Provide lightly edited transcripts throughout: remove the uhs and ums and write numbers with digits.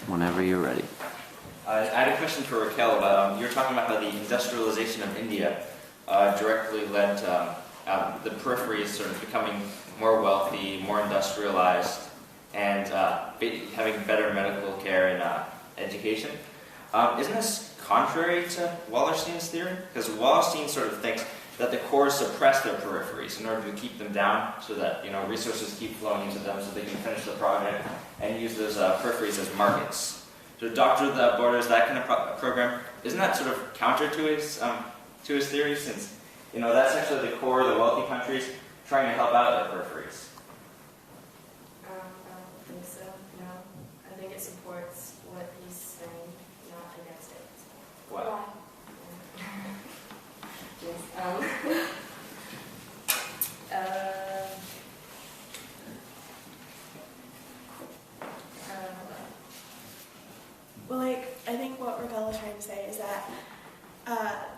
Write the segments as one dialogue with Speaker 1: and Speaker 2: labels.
Speaker 1: whenever you're ready.
Speaker 2: I had a question for Raquel. You were talking about how the industrialization of India directly led to the peripheries sort of becoming more wealthy, more industrialized, and having better medical care and education. Isn't this contrary to Wallerstein's theory? Because Wallerstein sort of thinks that the cores suppress their peripheries in order to keep them down so that resources keep flowing into them so they can finish the project and use those peripheries as markets. So Doctor that borders that kind of program, isn't that sort of counter to his theory, since that's actually the core of the wealthy countries trying to help out their peripheries?
Speaker 3: I don't think so. No, I think it supports what he's saying, not against it.
Speaker 2: Why?
Speaker 3: Yes.
Speaker 4: Well, I think what Raquel is trying to say is that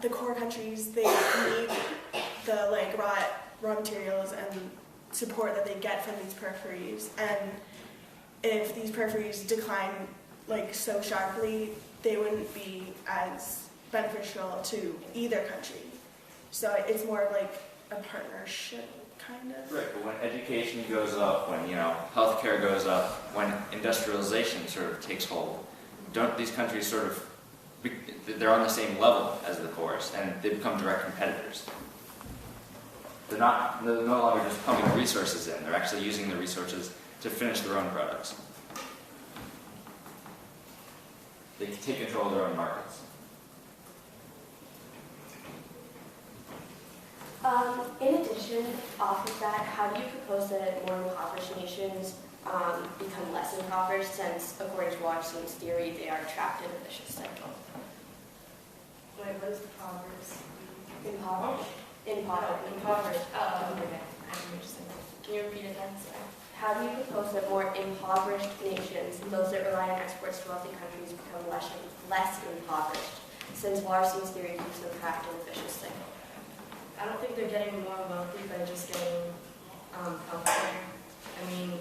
Speaker 4: the core countries, they need the raw materials and support that they get from these peripheries, and if these peripheries decline so sharply, they wouldn't be as beneficial to either country. So it's more of a partnership, kind of.
Speaker 2: Right, but when education goes up, when healthcare goes up, when industrialization sort of takes hold, don't these countries sort of, they're on the same level as the cores, and they become direct competitors. They're no longer just pumping resources in, they're actually using the resources to finish their own products. They can take control of their own markets.
Speaker 3: In addition, off of that, how do you propose that more impoverished nations become less impoverished, since, according to Wallerstein's theory, they are trapped in a vicious cycle?
Speaker 5: Wait, what is the Proverbs?
Speaker 3: Impoverished.
Speaker 5: Impoverished. Oh, okay. I'm interested.
Speaker 3: Can you repeat it then? Sorry. How do you propose that more impoverished nations, those that rely on exports to wealthy countries, become less impoverished, since Wallerstein's theory keeps them trapped in a vicious cycle?
Speaker 5: I don't think they're getting more wealthy by just getting healthcare. I mean,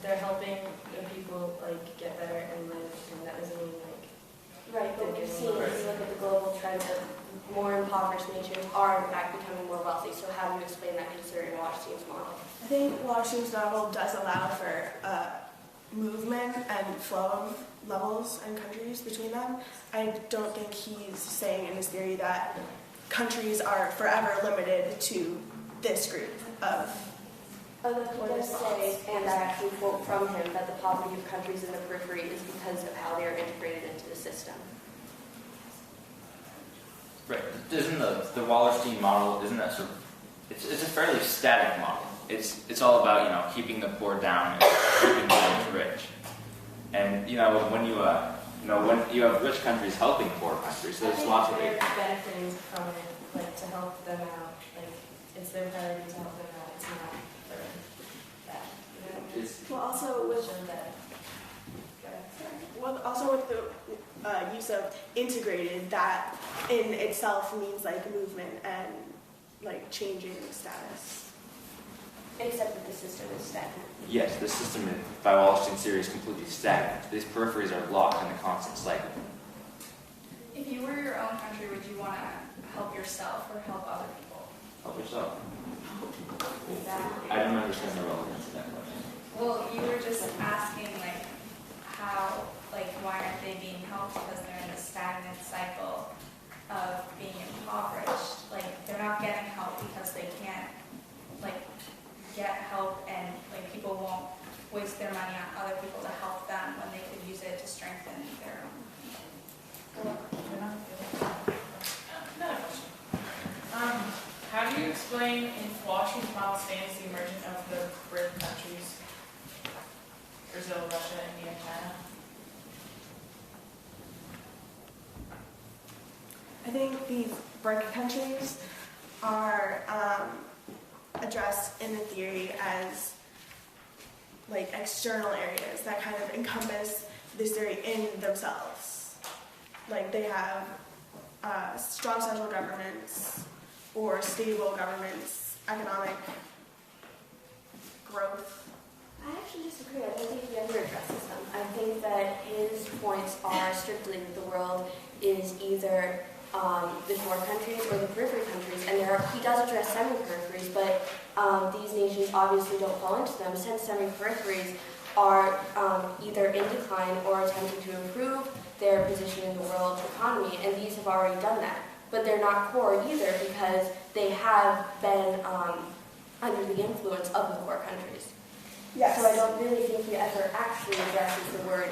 Speaker 5: they're helping the people get better and live, and that doesn't mean
Speaker 3: Right, but we've seen, if you look at the global trend, that more impoverished nations are in fact becoming more wealthy. So how do you explain that considering Wallerstein's model?
Speaker 4: I think Wallerstein's model does allow for movement and flow of levels and countries between them. I don't think he's saying in his theory that countries are forever limited to this group of.
Speaker 3: Although he does say, and I actually quote from him, that the poverty of countries in the periphery is because of how they are integrated into the system.
Speaker 2: Right. Isn't the Wallerstein model, isn't that sort of, it's a fairly static model. It's all about, keeping the poor down and keeping the rich. And, when you have rich countries helping poor countries, there's lots of
Speaker 5: they're benefiting from it, to help them out. It's their priority to help them out. It's not for that.
Speaker 4: Also with the use of integrated, that in itself means movement and changing status.
Speaker 3: Except that the system is stagnant.
Speaker 2: Yes, the system by Wallerstein's theory is completely stagnant. These peripheries are locked in a constant cycle.
Speaker 6: If you were your own country, would you want to help yourself or help other people?
Speaker 2: Help yourself. I don't understand the relevance of that question.
Speaker 6: Well, you were just asking how, why aren't they being helped because they're in a stagnant cycle of being impoverished. They're not getting help because they can't get help, and people won't waste their money on other people to help them when they could use it to strengthen their own.
Speaker 5: Another question. How do you explain in Wallerstein's model stands the emergence of the BRIC countries? Brazil, Russia, India, and China?
Speaker 4: I think these BRIC countries are addressed in the theory as external areas that kind of encompass this theory in themselves. They have strong central governments or stable governments, economic growth.
Speaker 3: I actually disagree. I don't think he ever addresses them. I think that his form points are strictly that the world is either the core countries or the periphery countries, and he does address semi-peripheries, but these nations obviously don't fall into them, since semi-peripheries are either in decline or attempting to improve their position in the world economy, and these have already done that. But they're not core either because they have been under the influence of the core countries.
Speaker 4: Yes.
Speaker 3: So I don't really think he ever actually addresses the word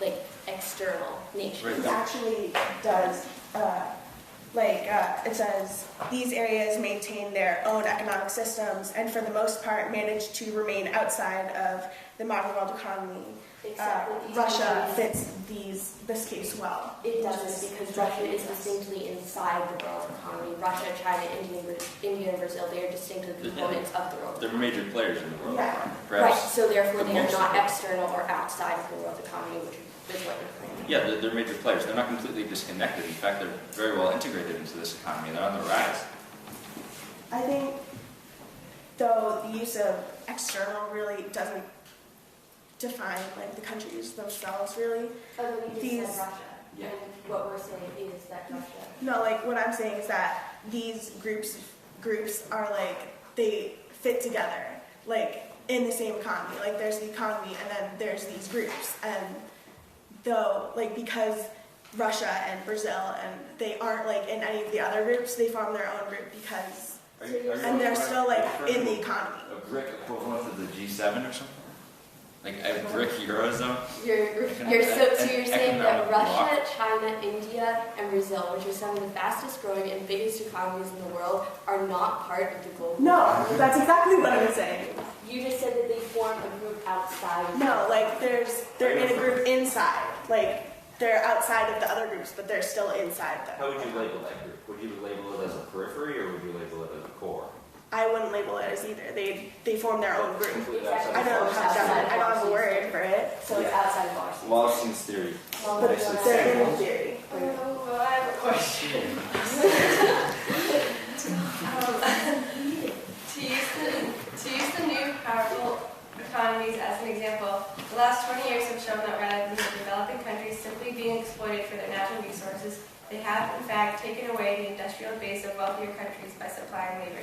Speaker 3: like external nations.
Speaker 4: It actually does. It says, these areas maintain their own economic systems and for the most part manage to remain outside of the modern world economy.
Speaker 3: Except that these
Speaker 4: Russia
Speaker 3: countries-
Speaker 4: fits this case well.
Speaker 3: It doesn't, because Russia is distinctly inside the world economy. Russia, China, India, and Brazil, they are distinctive components of the world
Speaker 2: They're major players in the world.
Speaker 4: Yeah.
Speaker 3: Right,
Speaker 2: Perhaps.
Speaker 3: so therefore
Speaker 2: the
Speaker 3: they are
Speaker 2: most
Speaker 3: not
Speaker 2: of them.
Speaker 3: external or outside of the world economy, which is what you're claiming.
Speaker 2: Yeah, they're major players. They're not completely disconnected. In fact, they're very well integrated into this economy. They're on the rise.
Speaker 4: I think, though, the use of external really doesn't define the countries themselves really.
Speaker 3: Although you just
Speaker 4: These-
Speaker 3: said Russia,
Speaker 2: Yeah.
Speaker 3: and what we're saying is that Russia.
Speaker 4: No, what I'm saying is that these groups are they fit together, in the same economy. There's the economy and then there's these groups. And though, because Russia and Brazil and they aren't in any of the other groups, they form their own group because, and they're still in the economy.
Speaker 2: A BRIC equivalent to the G7 or something? Like a BRIC Eurozone?
Speaker 3: So you're saying that
Speaker 2: economic
Speaker 3: Russia,
Speaker 2: bloc.
Speaker 3: China, India, and Brazil, which are some of the fastest growing and biggest economies in the world, are not part of the global
Speaker 4: No,
Speaker 3: economy?
Speaker 4: that's exactly what I'm saying.
Speaker 3: You just said that they form a group outside of
Speaker 4: No, they're in a group inside. They're outside of the other groups, but they're still inside them.
Speaker 2: How would you label that group? Would you label it as a periphery or would you label it as a core?
Speaker 4: I wouldn't label it as either. They form their own group.
Speaker 2: Completely
Speaker 3: Exactly.
Speaker 4: I don't
Speaker 2: outside
Speaker 4: have I don't have a word for it.
Speaker 3: So it's outside of ours.
Speaker 2: of Wallerstein's theory.
Speaker 4: But they're in theory.
Speaker 5: Well, I have a question. To use the new powerful economies as an example, the last 20 years have shown that rather than the developing countries simply being exploited for their natural resources, they have in fact taken away the industrial base of wealthier countries by supplying labor.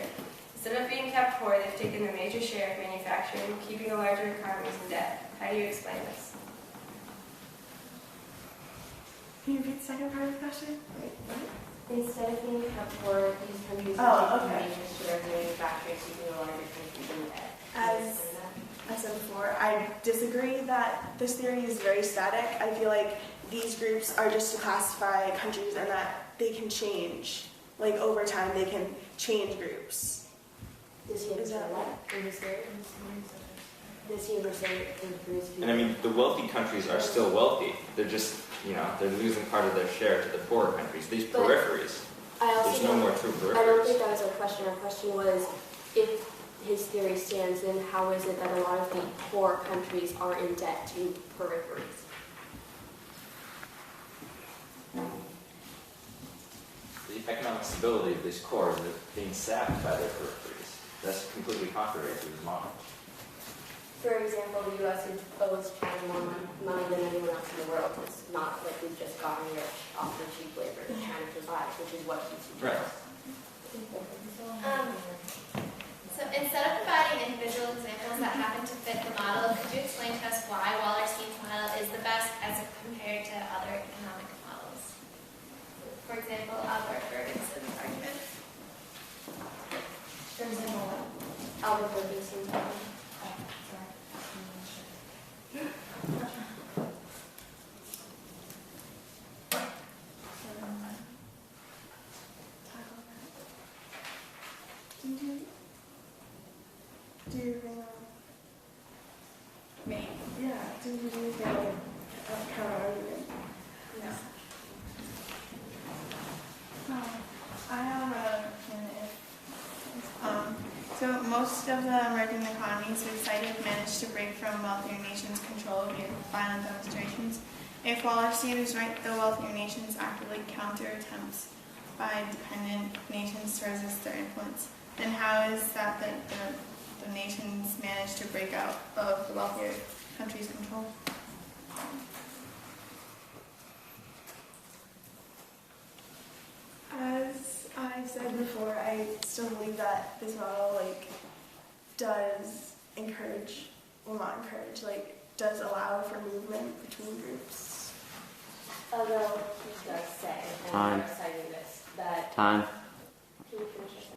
Speaker 5: Instead of being kept poor, they've taken a major share of manufacturing, keeping the larger economies in debt. How do you explain this?
Speaker 4: Can you repeat the second part of the question?
Speaker 3: Instead of being kept poor, these countries
Speaker 4: Oh,
Speaker 3: are taking
Speaker 4: okay.
Speaker 3: major share of manufacturing, keeping the larger countries in debt.
Speaker 4: As I said before, I disagree that this theory is very static. I feel like these groups are just to classify countries and that they can change. Over time, they can change groups.
Speaker 3: Does he ever say what? Does he ever say improves people?
Speaker 2: And I mean, the wealthy countries are still wealthy. They're just, they're losing part of their share to the poorer countries. These
Speaker 3: But
Speaker 2: peripheries.
Speaker 3: I also
Speaker 2: There's no more true
Speaker 3: I don't think
Speaker 2: peripheries.
Speaker 3: that was our question. Our question was, if his theory stands, then how is it that a lot of the poor countries are in debt to peripheries?
Speaker 2: The economic stability of these cores is being sapped by their peripheries. That's completely contrary to his model.
Speaker 3: For example, the U.S. owes China more money than anyone else in the world. It's not like we've just gotten rich off the cheap labor that China provides, which is what he
Speaker 2: Right.
Speaker 3: suggests.
Speaker 1: So instead of providing individual examples that happen to fit the model, could you explain to us why Wallerstein's model is the best as compared to other economic models? For example, Albert Ferguson's argument.
Speaker 3: For example, what? Albert Ferguson's argument.
Speaker 4: Do you think?
Speaker 6: Me.
Speaker 4: Yeah. Do you think a counter argument?
Speaker 6: Yeah.
Speaker 7: I have a candidate. So most of the emerging economies we've cited managed to break from wealthier nations' control via violent demonstrations. If Wallerstein is right, the wealthier nations actively counter attempts by dependent nations to resist their influence. Then how is that the nations manage to break out of the wealthier countries' control?
Speaker 4: said before, I still believe that this model does encourage, well not encourage, does allow for movement between groups.
Speaker 3: Although he does say, and
Speaker 8: Time.
Speaker 3: I'm citing this, that
Speaker 8: Time.